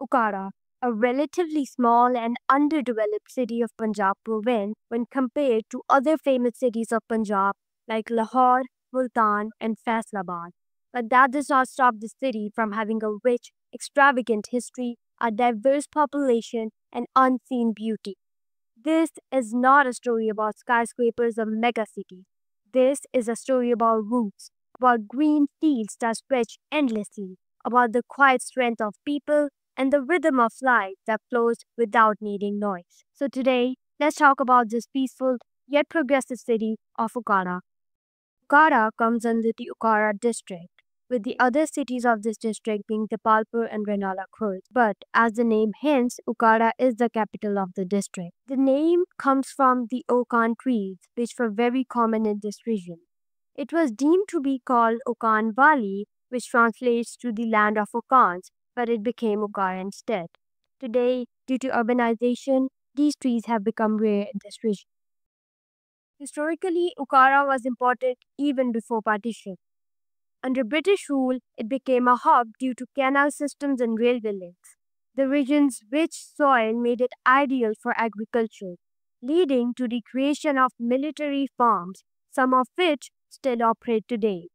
Ukara, a relatively small and underdeveloped city of Punjab province when compared to other famous cities of Punjab like Lahore, Multan, and Faisalabad. But that does not stop the city from having a rich, extravagant history, a diverse population, and unseen beauty. This is not a story about skyscrapers or megacities. This is a story about roots, about green fields that stretch endlessly, about the quiet strength of people and the rhythm of life that flows without needing noise. So today, let's talk about this peaceful yet progressive city of Okara. Okara comes under the Okara district, with the other cities of this district being Dipalpur and Renala Khurd. But as the name hints, Okara is the capital of the district. The name comes from the okan trees, which were very common in this region. It was deemed to be called Okan Valley, which translates to the land of Okans, but it became Okara instead. Today, due to urbanization, these trees have become rare in this region. Historically, Okara was important even before partition. Under British rule, it became a hub due to canal systems and railway links. The region's rich soil made it ideal for agriculture, leading to the creation of military farms, some of which still operate today.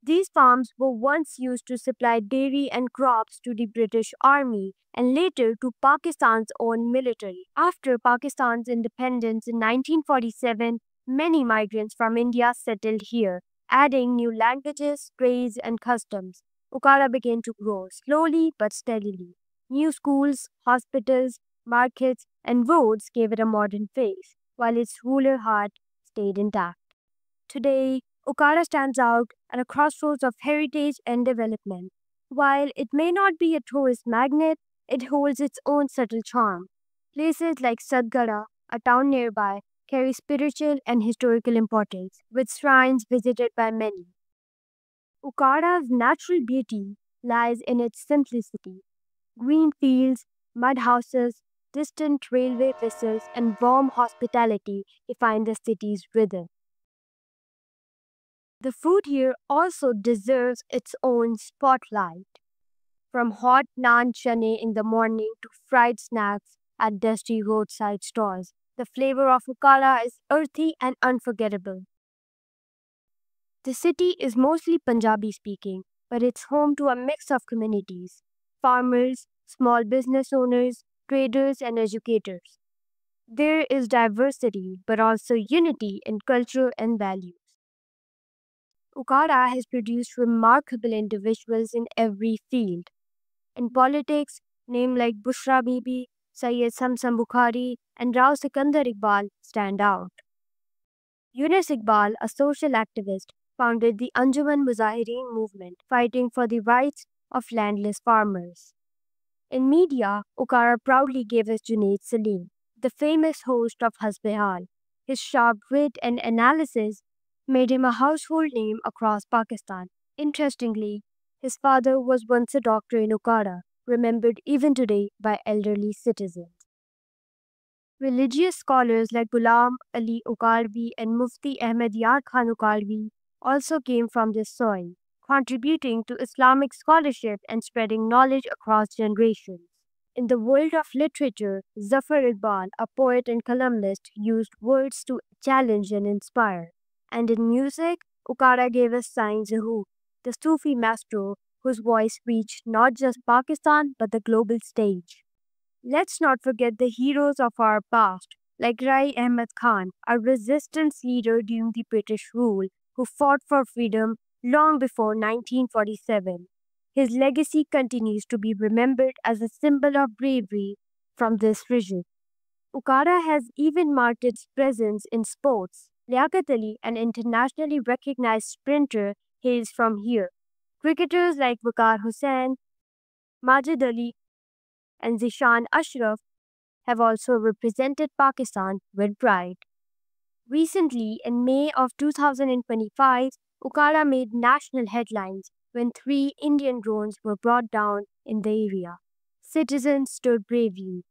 These farms were once used to supply dairy and crops to the British Army and later to Pakistan's own military. After Pakistan's independence in 1947, many migrants from India settled here, adding new languages, trades, and customs. Okara began to grow slowly but steadily. New schools, hospitals, markets, and roads gave it a modern face, while its rural heart stayed intact. Today, Okara stands out at a crossroads of heritage and development. While it may not be a tourist magnet, it holds its own subtle charm. Places like Sadgara, a town nearby, carry spiritual and historical importance, with shrines visited by many. Okara's natural beauty lies in its simplicity. Green fields, mud houses, distant railway whistles, and warm hospitality define the city's rhythm. The food here also deserves its own spotlight. From hot naan chane in the morning to fried snacks at dusty roadside stalls, the flavor of Okara is earthy and unforgettable. The city is mostly Punjabi speaking, but it's home to a mix of communities farmers, small business owners, traders, and educators. There is diversity, but also unity in culture and values. Okara has produced remarkable individuals in every field. In politics, names like Bushra Bibi, Sayyid Samsam Bukhari, and Rao Sikandar Iqbal stand out. Yunus Iqbal, a social activist, founded the Anjuman Muzahireen movement, fighting for the rights of landless farmers. In media, Okara proudly gave us Junaid Salim, the famous host of Hasbehal. His sharp wit and analysis made him a household name across Pakistan. Interestingly, his father was once a doctor in Okara, remembered even today by elderly citizens. Religious scholars like Ghulam Ali Okarvi and Mufti Ahmed Yar Khan Okarvi also came from this soil, contributing to Islamic scholarship and spreading knowledge across generations. In the world of literature, Zafar Iqbal, a poet and columnist, used words to challenge and inspire. And in music, Okara gave us Sain Zahu, the Sufi maestro whose voice reached not just Pakistan but the global stage. Let's not forget the heroes of our past, like Rai Ahmed Khan, a resistance leader during the British rule who fought for freedom long before 1947. His legacy continues to be remembered as a symbol of bravery from this region. Okara has even marked its presence in sports. Liaquat Ali, an internationally recognized sprinter, hails from here. Cricketers like Waqar Hussain, Majid Ali, and Zishan Ashraf have also represented Pakistan with pride. Recently, in May of 2025, Okara made national headlines when three Indian drones were brought down in the area. Citizens stood bravely,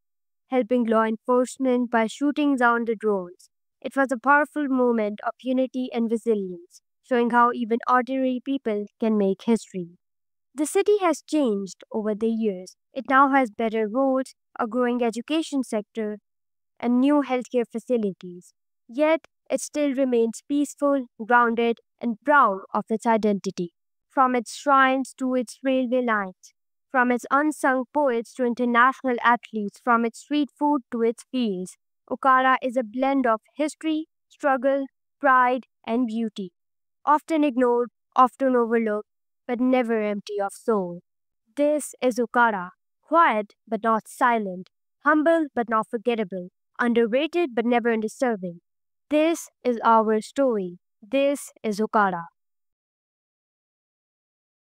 helping law enforcement by shooting down the drones. It was a powerful moment of unity and resilience, showing how even ordinary people can make history. The city has changed over the years. It now has better roads, a growing education sector, and new healthcare facilities. Yet, it still remains peaceful, grounded, and proud of its identity. From its shrines to its railway lines, from its unsung poets to international athletes, from its street food to its fields, Okara is a blend of history, struggle, pride, and beauty. Often ignored, often overlooked, but never empty of soul. This is Okara, quiet but not silent, humble but not forgettable, underrated but never undeserving. This is our story. This is Okara.